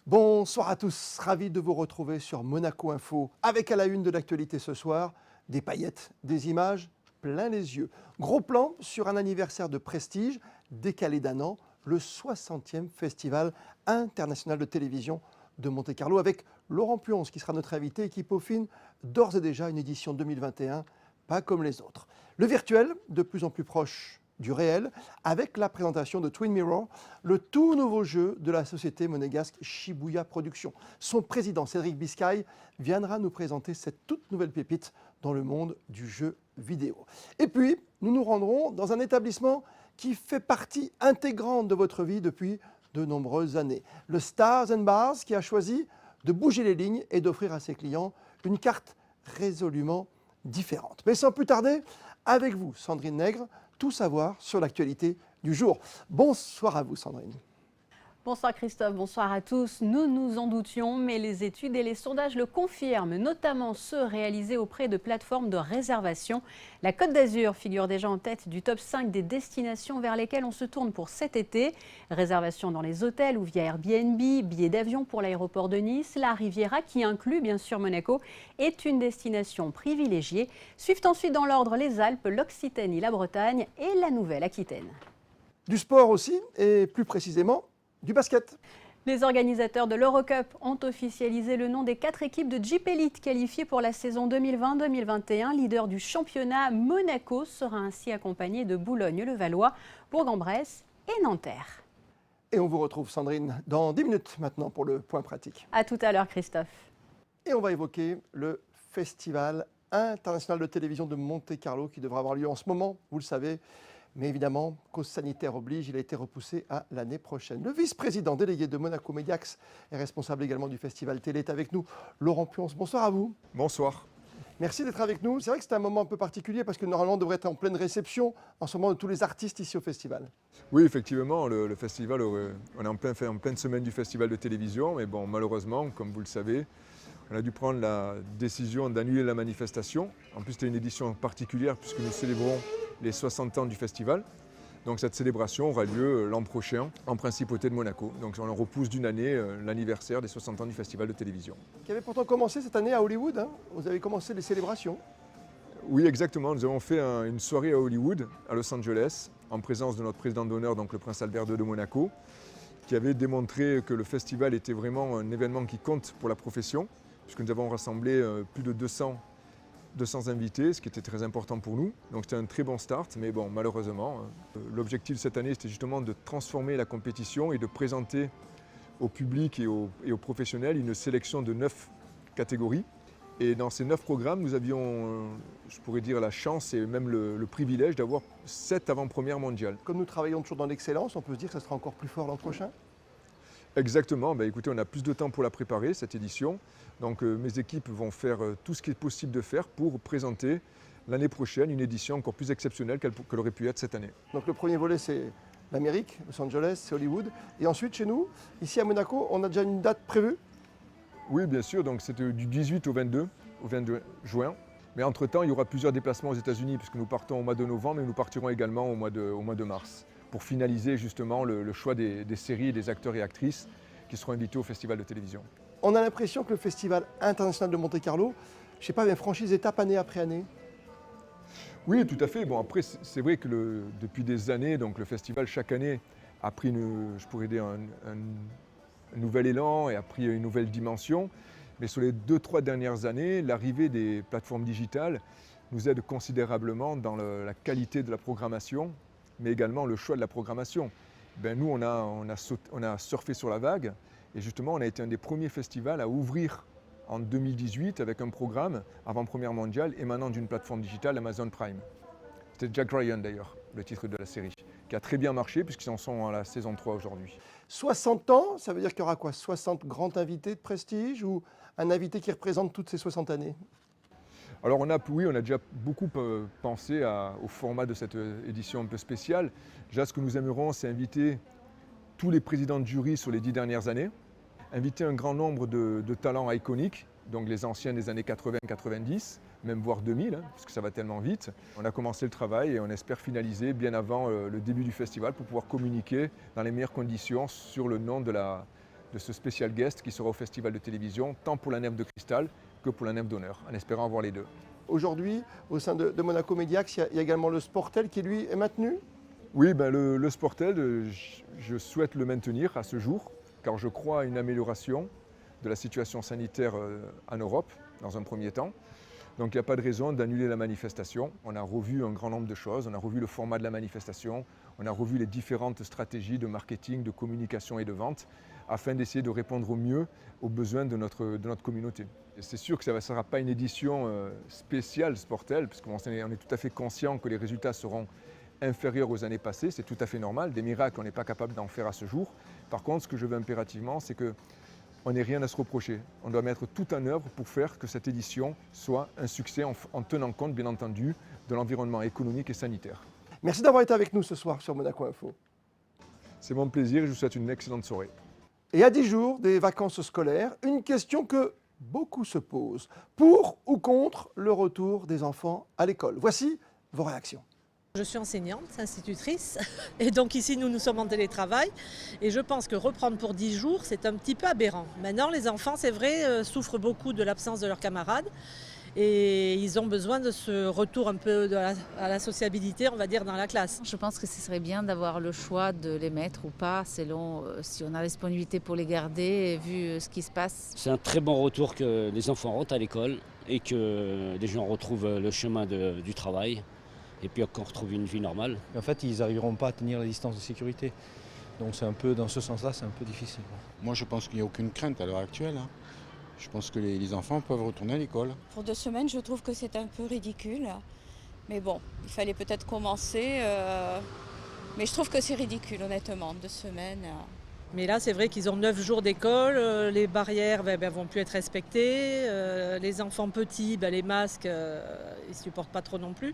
Bonsoir à tous, ravi de vous retrouver sur Monaco Info avec à la une de l'actualité ce soir, des paillettes, des images plein les yeux. Gros plan sur un anniversaire de prestige décalé d'un an, le 60e Festival international de télévision de Monte-Carlo avec Laurent Puons qui sera notre invité et qui peaufine d'ores et déjà une édition 2021 pas comme les autres. Le virtuel, de plus en plus proche du réel, avec la présentation de Twin Mirror, le tout nouveau jeu de la société monégasque Shibuya Productions. Son président, Cédric Biscay, viendra nous présenter cette toute nouvelle pépite dans le monde du jeu vidéo. Et puis, nous nous rendrons dans un établissement qui fait partie intégrante de votre vie depuis de nombreuses années. Le Stars and Bars, qui a choisi de bouger les lignes et d'offrir à ses clients une carte résolument différente. Mais sans plus tarder, avec vous, Sandrine Nègre, tout savoir sur l'actualité du jour. Bonsoir à vous, Sandrine. Bonsoir Christophe, bonsoir à tous. Nous nous en doutions, mais les études et les sondages le confirment, notamment ceux réalisés auprès de plateformes de réservation. La Côte d'Azur figure déjà en tête du top 5 des destinations vers lesquelles on se tourne pour cet été. Réservation dans les hôtels ou via Airbnb, billets d'avion pour l'aéroport de Nice. La Riviera, qui inclut bien sûr Monaco, est une destination privilégiée. Suivent ensuite dans l'ordre les Alpes, l'Occitanie, la Bretagne et la Nouvelle-Aquitaine. Du sport aussi, et plus précisément, du basket. Les organisateurs de l'Eurocup ont officialisé le nom des 4 équipes de Jeep Elite qualifiées pour la saison 2020-2021. Leader du championnat, Monaco sera ainsi accompagné de Boulogne-le-Valois, Bourg-en-Bresse et Nanterre. Et on vous retrouve, Sandrine, dans 10 minutes maintenant pour le point pratique. À tout à l'heure, Christophe. Et on va évoquer le Festival international de télévision de Monte-Carlo qui devra avoir lieu en ce moment, vous le savez. Mais évidemment, cause sanitaire oblige, il a été repoussé à l'année prochaine. Le vice-président délégué de Monaco Mediax est responsable également du Festival Télé est avec nous. Laurent Puons, bonsoir à vous. Bonsoir. Merci d'être avec nous. C'est vrai que c'est un moment un peu particulier parce que normalement on devrait être en pleine réception en ce moment de tous les artistes ici au festival. Oui, effectivement, le festival, on est en pleine semaine du festival de télévision, mais bon, malheureusement, comme vous le savez, on a dû prendre la décision d'annuler la manifestation. En plus, c'était une édition particulière puisque nous célébrons les 60 ans du festival. Donc cette célébration aura lieu l'an prochain, en principauté de Monaco. Donc on repousse d'une année l'anniversaire des 60 ans du festival de télévision. Qui avait pourtant commencé cette année à Hollywood, hein. Vous avez commencé les célébrations. Oui, exactement. Nous avons fait une soirée à Hollywood, à Los Angeles, en présence de notre président d'honneur, donc le prince Albert II de Monaco, qui avait démontré que le festival était vraiment un événement qui compte pour la profession, puisque nous avons rassemblé plus de 200 invités, ce qui était très important pour nous. Donc c'était un très bon start, mais bon, malheureusement, l'objectif de cette année, c'était justement de transformer la compétition et de présenter au public et aux professionnels une sélection de 9 catégories. Et dans ces 9 programmes, nous avions, je pourrais dire, la chance et même le privilège d'avoir 7 avant-premières mondiales. Comme nous travaillons toujours dans l'excellence, on peut se dire que ça sera encore plus fort l'an prochain. Exactement, écoutez, on a plus de temps pour la préparer, cette édition. Donc mes équipes vont faire tout ce qui est possible de faire pour présenter l'année prochaine une édition encore plus exceptionnelle qu'elle aurait pu être cette année. Donc le premier volet, c'est l'Amérique, Los Angeles, c'est Hollywood. Et ensuite, chez nous, ici à Monaco, on a déjà une date prévue? Oui, bien sûr, donc c'était du 18 au 22 juin. Mais entre-temps, il y aura plusieurs déplacements aux États-Unis puisque nous partons au mois de novembre et nous partirons également au mois de mars pour finaliser justement le choix des séries, des acteurs et actrices qui seront invités au festival de télévision. On a l'impression que le Festival international de Monte-Carlo, je ne sais pas, mais franchit des étapes année après année. Oui, tout à fait. Bon, après, c'est vrai que depuis des années, donc le festival, chaque année, a pris, je pourrais dire, un nouvel élan et a pris une nouvelle dimension. Mais sur les 2-3 dernières années, l'arrivée des plateformes digitales nous aide considérablement dans la qualité de la programmation, mais également le choix de la programmation. Nous, on a surfé sur la vague et justement, on a été un des premiers festivals à ouvrir en 2018 avec un programme avant-première mondiale émanant d'une plateforme digitale, Amazon Prime. C'était Jack Ryan d'ailleurs, le titre de la série, qui a très bien marché puisqu'ils en sont à la saison 3 aujourd'hui. 60 ans, ça veut dire qu'il y aura quoi? 60 grands invités de prestige ou un invité qui représente toutes ces 60 années? Alors on a déjà beaucoup pensé au format de cette édition un peu spéciale. Déjà, ce que nous aimerions, c'est inviter tous les présidents de jury sur les 10 dernières années, inviter un grand nombre de talents iconiques, donc les anciens des années 80-90, même voire 2000, parce que ça va tellement vite. On a commencé le travail et on espère finaliser bien avant le début du festival pour pouvoir communiquer dans les meilleures conditions sur le nom de de ce spécial guest qui sera au festival de télévision, tant pour la nef de cristal que pour la nef d'honneur, en espérant avoir les deux. Aujourd'hui, au sein de Monaco Mediax, il y a également le Sportel qui, lui, est maintenu. Oui, ben le Sportel, je souhaite le maintenir à ce jour, car je crois à une amélioration de la situation sanitaire en Europe, dans un premier temps. Donc il n'y a pas de raison d'annuler la manifestation. On a revu un grand nombre de choses, on a revu le format de la manifestation, on a revu les différentes stratégies de marketing, de communication et de vente, afin d'essayer de répondre au mieux aux besoins de notre communauté. Et c'est sûr que ça ne sera pas une édition spéciale Sportel, puisqu'on est tout à fait conscient que les résultats seront inférieurs aux années passées, c'est tout à fait normal, des miracles on n'est pas capable d'en faire à ce jour. Par contre, ce que je veux impérativement, c'est qu'on n'ait rien à se reprocher. On doit mettre tout en œuvre pour faire que cette édition soit un succès en tenant compte, bien entendu, de l'environnement économique et sanitaire. Merci d'avoir été avec nous ce soir sur Monaco Info. C'est mon plaisir et je vous souhaite une excellente soirée. Et à 10 jours des vacances scolaires, une question que beaucoup se posent. Pour ou contre le retour des enfants à l'école? Voici vos réactions. Je suis enseignante, institutrice, et donc ici nous sommes en télétravail et je pense que reprendre pour 10 jours c'est un petit peu aberrant. Maintenant les enfants c'est vrai souffrent beaucoup de l'absence de leurs camarades et ils ont besoin de ce retour un peu à la sociabilité on va dire dans la classe. Je pense que ce serait bien d'avoir le choix de les mettre ou pas selon si on a la disponibilité pour les garder vu ce qui se passe. C'est un très bon retour que les enfants rentrent à l'école et que les gens retrouvent le chemin du travail. Et puis qu'on retrouve une vie normale. En fait, ils n'arriveront pas à tenir les distances de sécurité. Donc c'est un peu, dans ce sens-là, c'est un peu difficile. Moi, je pense qu'il n'y a aucune crainte à l'heure actuelle. Je pense que les enfants peuvent retourner à l'école. Pour 2 semaines, je trouve que c'est un peu ridicule. Mais bon, il fallait peut-être commencer. Mais je trouve que c'est ridicule, honnêtement, 2 semaines. Mais là, c'est vrai qu'ils ont 9 jours d'école, les barrières vont plus être respectées, les enfants petits, les masques, ils ne supportent pas trop non plus.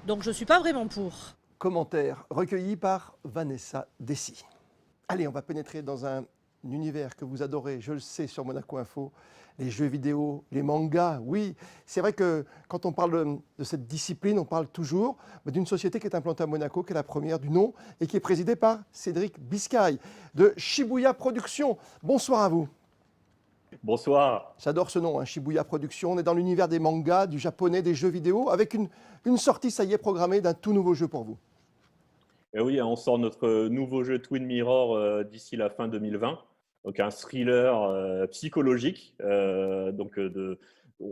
Donc je ne suis pas vraiment pour. Commentaire recueilli par Vanessa Dessy. Allez, on va pénétrer dans un univers que vous adorez, je le sais, sur Monaco Info, les jeux vidéo, les mangas. Oui, c'est vrai que quand on parle de cette discipline, on parle toujours d'une société qui est implantée à Monaco, qui est la première du nom, et qui est présidée par Cédric Biscay, de Shibuya Productions. Bonsoir à vous. Bonsoir. J'adore ce nom, Shibuya Productions. On est dans l'univers des mangas, du japonais, des jeux vidéo, avec une sortie, ça y est, programmée d'un tout nouveau jeu pour vous. Et oui, on sort notre nouveau jeu Twin Mirror d'ici la fin 2020. Donc un thriller psychologique, on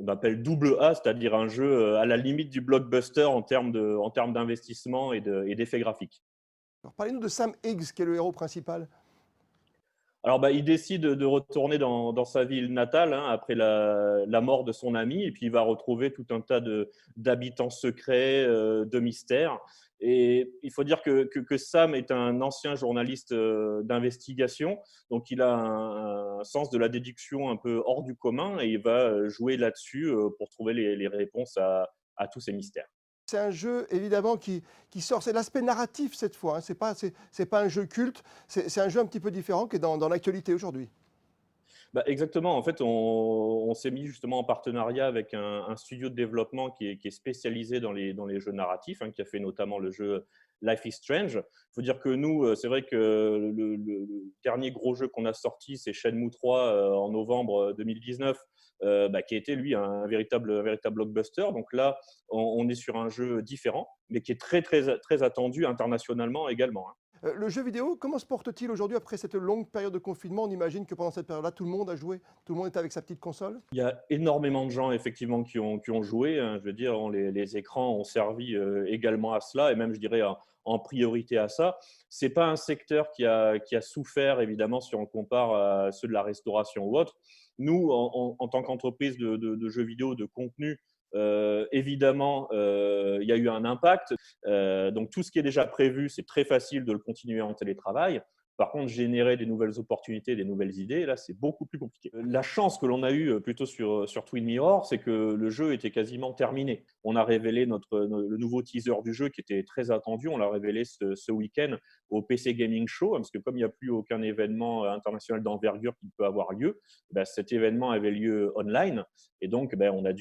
appelle double A, c'est-à-dire un jeu à la limite du blockbuster en termes d'investissement et d'effets graphiques. Alors, parlez-nous de Sam Higgs, qui est le héros principal. Alors, il décide de retourner dans sa ville natale après la mort de son ami, et puis il va retrouver tout un tas d'habitants secrets, de mystères. Et il faut dire que Sam est un ancien journaliste d'investigation, donc il a un sens de la déduction un peu hors du commun, et il va jouer là-dessus pour trouver les réponses à tous ces mystères. C'est un jeu, évidemment, qui sort. C'est l'aspect narratif, cette fois. Ce n'est pas un jeu culte. C'est un jeu un petit peu différent qui est dans l'actualité aujourd'hui. Exactement. En fait, on s'est mis justement en partenariat avec un studio de développement qui est spécialisé dans les jeux narratifs, qui a fait notamment le jeu Life is Strange. Il faut dire que nous, c'est vrai que le dernier gros jeu qu'on a sorti, c'est Shenmue 3 en novembre 2019, qui a été, lui, un véritable blockbuster. Donc là, on est sur un jeu différent, mais qui est très, très, très attendu internationalement également. Le jeu vidéo, comment se porte-t-il aujourd'hui après cette longue période de confinement? On imagine que pendant cette période-là, tout le monde a joué, tout le monde était avec sa petite console. Il y a énormément de gens effectivement qui ont joué. Je veux dire, les écrans ont servi également à cela, et même, je dirais, en priorité à ça. C'est pas un secteur qui a souffert, évidemment, si on compare à ceux de la restauration ou autre. Nous, en tant qu'entreprise de jeux vidéo, de contenu, évidemment, il y a eu un impact. Donc, tout ce qui est déjà prévu, c'est très facile de le continuer en télétravail. Par contre, générer des nouvelles opportunités, des nouvelles idées, là, c'est beaucoup plus compliqué. La chance que l'on a eue plutôt sur Twin Mirror, c'est que le jeu était quasiment terminé. On a révélé le nouveau teaser du jeu qui était très attendu. On l'a révélé ce week-end au PC Gaming Show, parce que comme il n'y a plus aucun événement international d'envergure qui peut avoir lieu, cet événement avait lieu online. Et donc, on a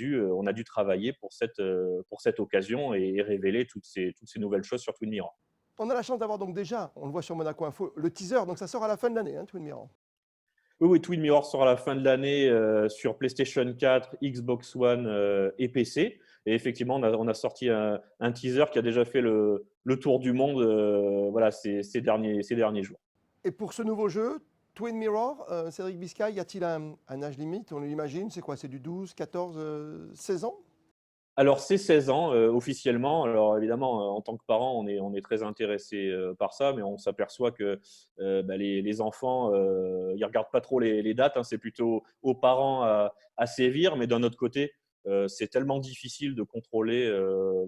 dû travailler pour cette occasion et révéler toutes ces nouvelles choses sur Twin Mirror. On a la chance d'avoir donc déjà, on le voit sur Monaco Info, le teaser, donc ça sort à la fin de l'année, Twin Mirror. Oui, oui, Twin Mirror sort à la fin de l'année sur PlayStation 4, Xbox One et PC. Et effectivement, on a sorti un teaser qui a déjà fait le tour du monde voilà, ces derniers jours. Et pour ce nouveau jeu, Twin Mirror, Cédric Biscay, y a-t-il un âge limite? On l'imagine, c'est quoi? C'est du 12, 14, 16 ans? Alors, c'est 16 ans officiellement. Alors, évidemment, en tant que parent, on est très intéressé par ça, mais on s'aperçoit que les enfants, ils ne regardent pas trop les dates. Hein. C'est plutôt aux parents à sévir. Mais d'un autre côté, c'est tellement difficile de contrôler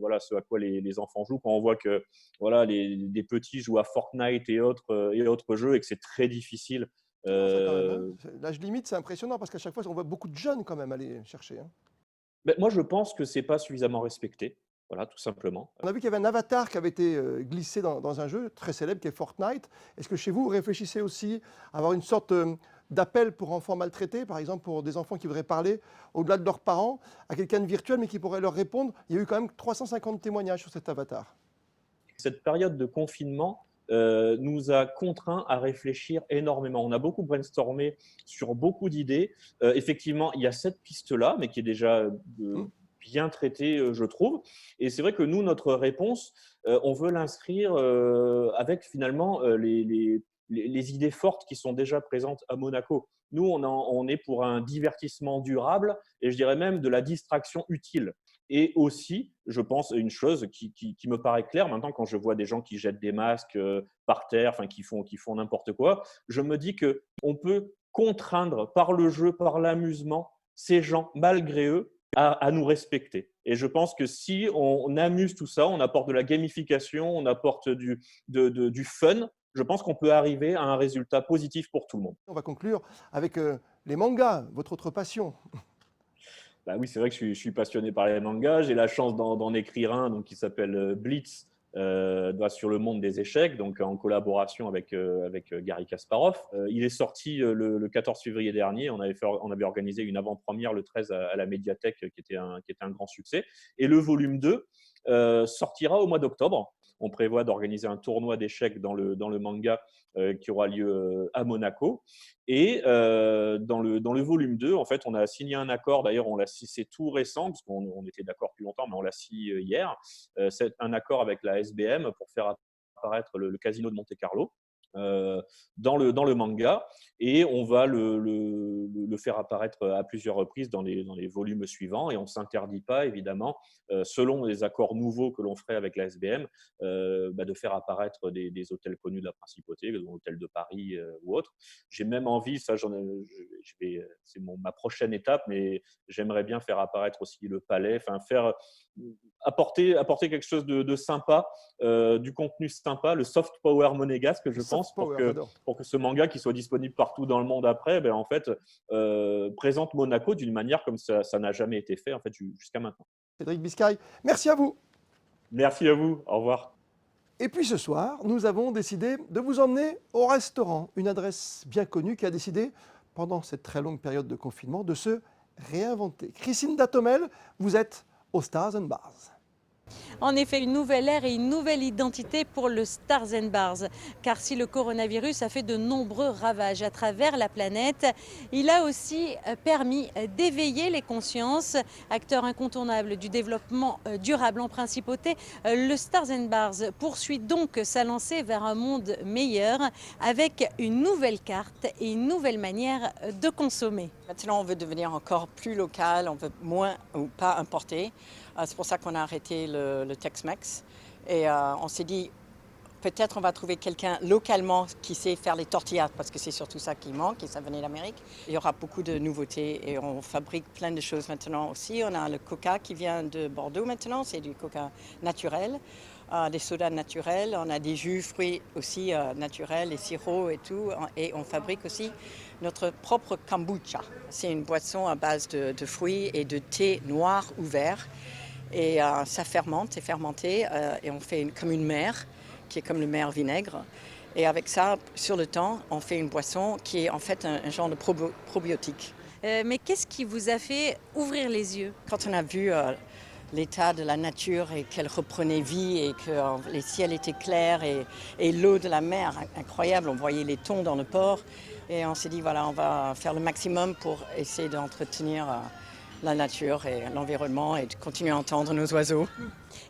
voilà, ce à quoi les enfants jouent. Quand on voit que voilà, des petits jouent à Fortnite et autres jeux et que c'est très difficile. Ah, ça, quand même, hein. L'âge limite, c'est impressionnant parce qu'à chaque fois, on voit beaucoup de jeunes quand même aller chercher, hein. Moi, je pense que ce n'est pas suffisamment respecté. Voilà, tout simplement. On a vu qu'il y avait un avatar qui avait été glissé dans un jeu très célèbre qui est Fortnite. Est-ce que chez vous, vous réfléchissez aussi à avoir une sorte d'appel pour enfants maltraités, par exemple pour des enfants qui voudraient parler au-delà de leurs parents, à quelqu'un de virtuel mais qui pourrait leur répondre? Il y a eu quand même 350 témoignages sur cet avatar. Cette période de confinement nous a contraints à réfléchir énormément. On a beaucoup brainstormé sur beaucoup d'idées. Effectivement, il y a cette piste-là, mais qui est déjà bien traitée, je trouve. Et c'est vrai que nous, notre réponse, on veut l'inscrire avec finalement les idées fortes qui sont déjà présentes à Monaco. Nous, on est pour un divertissement durable et je dirais même de la distraction utile. Et aussi, je pense, une chose qui me paraît claire maintenant quand je vois des gens qui jettent des masques par terre, enfin, qui font n'importe quoi, je me dis qu'on peut contraindre par le jeu, par l'amusement, ces gens, malgré eux, à nous respecter. Et je pense que si on amuse tout ça, on apporte de la gamification, on apporte du fun, je pense qu'on peut arriver à un résultat positif pour tout le monde. On va conclure avec les mangas, votre autre passion. Bah oui, c'est vrai que je suis passionné par les mangas. J'ai la chance d'en écrire un donc, qui s'appelle Blitz sur le monde des échecs, donc en collaboration avec Garry Kasparov. Il est sorti le 14 février dernier. On avait organisé une avant-première le 13 à la médiathèque qui était un grand succès. Et le volume 2 sortira au mois d'octobre. On prévoit d'organiser un tournoi d'échecs dans le manga qui aura lieu à Monaco. Et dans le volume 2, en fait, on a signé un accord. D'ailleurs, c'est tout récent, parce qu'on était d'accord depuis longtemps, mais on l'a signé hier. C'est un accord avec la SBM pour faire apparaître le casino de Monte-Carlo. Dans le manga, et on va le faire apparaître à plusieurs reprises dans les volumes suivants, et on ne s'interdit pas évidemment, selon les accords nouveaux que l'on ferait avec la SBM, de faire apparaître des hôtels connus de la principauté, dont l'hôtel de Paris ou autre. J'ai même envie, ça c'est ma prochaine étape, mais j'aimerais bien faire apparaître aussi le palais, enfin apporter quelque chose de sympa, du contenu sympa, le soft power monégasque, je pense, pour que ce manga qui soit disponible partout dans le monde après, en fait, présente Monaco d'une manière comme ça n'a jamais été fait en fait, jusqu'à maintenant. Cédric Biscay, merci à vous. Merci à vous, au revoir. Et puis ce soir, nous avons décidé de vous emmener au restaurant, une adresse bien connue qui a décidé, pendant cette très longue période de confinement, de se réinventer. Christine Datomel, vous êtes au Stars and Bars. En effet, une nouvelle ère et une nouvelle identité pour le Stars and Bars. Car si le coronavirus a fait de nombreux ravages à travers la planète, il a aussi permis d'éveiller les consciences. Acteur incontournable du développement durable en principauté, le Stars and Bars poursuit donc sa lancée vers un monde meilleur avec une nouvelle carte et une nouvelle manière de consommer. Maintenant, on veut devenir encore plus local, on veut moins ou pas importer. C'est pour ça qu'on a arrêté le Tex-Mex. Et on s'est dit, peut-être on va trouver quelqu'un localement qui sait faire les tortillas, parce que c'est surtout ça qui manque, et ça venait d'Amérique. Il y aura beaucoup de nouveautés et on fabrique plein de choses maintenant aussi. On a le coca qui vient de Bordeaux maintenant, c'est du coca naturel. Des sodas naturels, on a des jus fruits aussi naturels, les sirops et tout. Et on fabrique aussi notre propre kombucha. C'est une boisson à base de fruits et de thé noir ou vert. Et ça fermente, c'est fermenté et on fait comme une mer, qui est comme le mer vinaigre. Et avec ça, sur le temps, on fait une boisson qui est en fait un genre de probiotique. Mais qu'est-ce qui vous a fait ouvrir les yeux? Quand on a vu l'état de la nature et qu'elle reprenait vie et que les ciels étaient clairs et l'eau de la mer incroyable, on voyait les thons dans le port, Et on s'est dit, voilà, on va faire le maximum pour essayer d'entretenir la nature et l'environnement et de continuer à entendre nos oiseaux.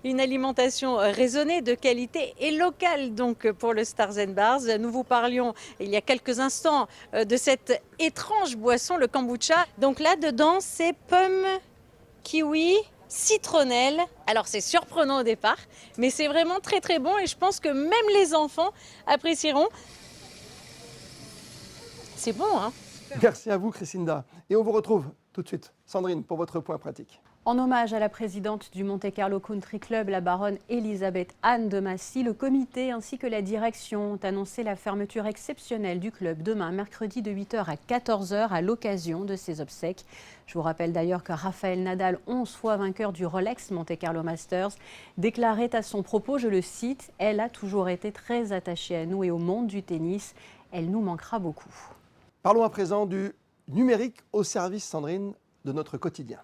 Une alimentation raisonnée, de qualité et locale donc pour le Stars and Bars. Nous vous parlions il y a quelques instants de cette étrange boisson, le kombucha. Donc là-dedans, c'est pommes, kiwi, citronnelle. Alors c'est surprenant au départ, mais c'est vraiment très très bon et je pense que même les enfants apprécieront. C'est bon, hein? Merci à vous, Christinda. Et on vous retrouve tout de suite, Sandrine, pour votre point pratique. En hommage à la présidente du Monte Carlo Country Club, la baronne Elisabeth Anne de Massy, le comité ainsi que la direction ont annoncé la fermeture exceptionnelle du club demain, mercredi de 8h à 14h à l'occasion de ses obsèques. Je vous rappelle d'ailleurs que Rafael Nadal, 11 fois vainqueur du Rolex Monte Carlo Masters, déclarait à son propos, je le cite, « Elle a toujours été très attachée à nous et au monde du tennis. Elle nous manquera beaucoup. » Parlons à présent du numérique au service, Sandrine, de notre quotidien.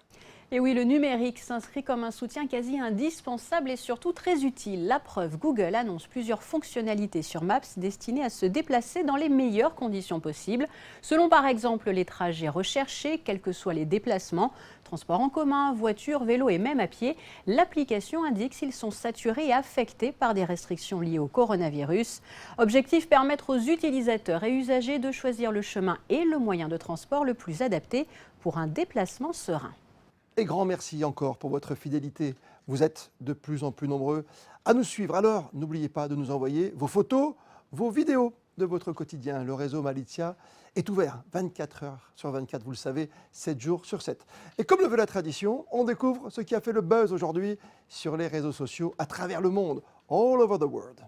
Et oui, le numérique s'inscrit comme un soutien quasi indispensable et surtout très utile. La preuve, Google annonce plusieurs fonctionnalités sur Maps destinées à se déplacer dans les meilleures conditions possibles, selon par exemple les trajets recherchés, quels que soient les déplacements, transport en commun, voiture, vélo et même à pied. L'application indique s'ils sont saturés et affectés par des restrictions liées au coronavirus. Objectif, permettre aux utilisateurs et usagers de choisir le chemin et le moyen de transport le plus adapté pour un déplacement serein. Et grand merci encore pour votre fidélité. Vous êtes de plus en plus nombreux à nous suivre. Alors, n'oubliez pas de nous envoyer vos photos, vos vidéos de votre quotidien. Le réseau Malizia est ouvert 24 heures sur 24, vous le savez, 7 jours sur 7. Et comme le veut la tradition, on découvre ce qui a fait le buzz aujourd'hui sur les réseaux sociaux à travers le monde, all over the world.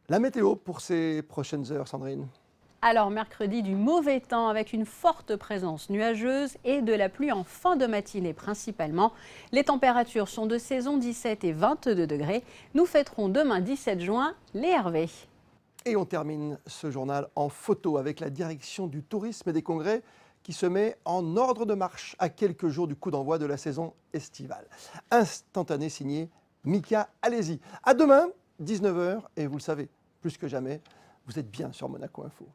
La météo pour ces prochaines heures, Sandrine. Alors mercredi, du mauvais temps avec une forte présence nuageuse et de la pluie en fin de matinée principalement. Les températures sont de saison, 17 et 22 degrés. Nous fêterons demain 17 juin les Hervé. Et on termine ce journal en photo avec la direction du tourisme et des congrès qui se met en ordre de marche à quelques jours du coup d'envoi de la saison estivale. Instantané signé Mika Allez-y. À demain, 19h, et vous le savez, plus que jamais, vous êtes bien sur Monaco Info.